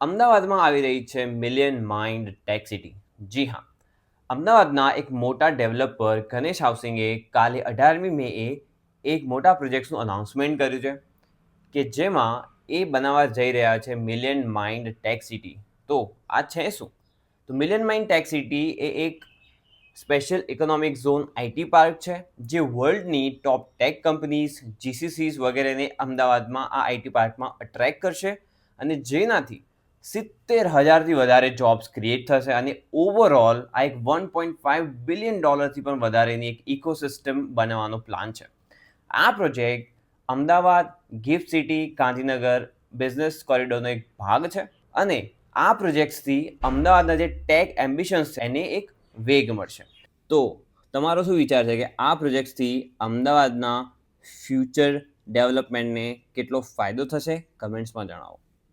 અમદાવાદમાં આવી રહી છે મિલિયન માઇન્ડ ટેક સિટી. જી હા, અમદાવાદના એક મોટા ડેવલપર ગણેશ હાઉસિંગે કાલે 18મી મેએ એક મોટા પ્રોજેક્ટ્સનું અનાઉન્સમેન્ટ કર્યું છે કે જેમાં એ બનાવવા જઈ રહ્યા છે મિલિયન માઇન્ડ ટેક સિટી. તો આ છે શું? તો મિલિયન માઇન્ડ ટેક સિટી એ એક special economic zone IT park છે જે વર્લ્ડની ટોપ ટેક કંપનીઝ, જીસીસીઝ વગેરેને અમદાવાદમાં આ આઈટી પાર્કમાં અટ્રેક્ટ કરશે અને જેનાથી 70,000થી વધારે જોબ્સ ક્રિએટ થશે અને ઓવરઓલ આ એક $1.5 બિલિયન પણ વધારેની એક ઇકોસિસ્ટમ બનાવવાનો પ્લાન છે. આ project Ahmedabad gift city Gandhinagar business કોરિડોરનો એક ભાગ છે અને આ પ્રોજેક્ટ્સથી અમદાવાદના જે ટેક એમ્બિશન્સ છે એને એક વેગ મળશે. તો તમારો શું વિચાર છે કે આ પ્રોજેક્ટ્સથી અમદાવાદના ફ્યુચર ડેવલપમેન્ટને કેટલો ફાયદો થશે? કમેન્ટ્સમાં જણાવો.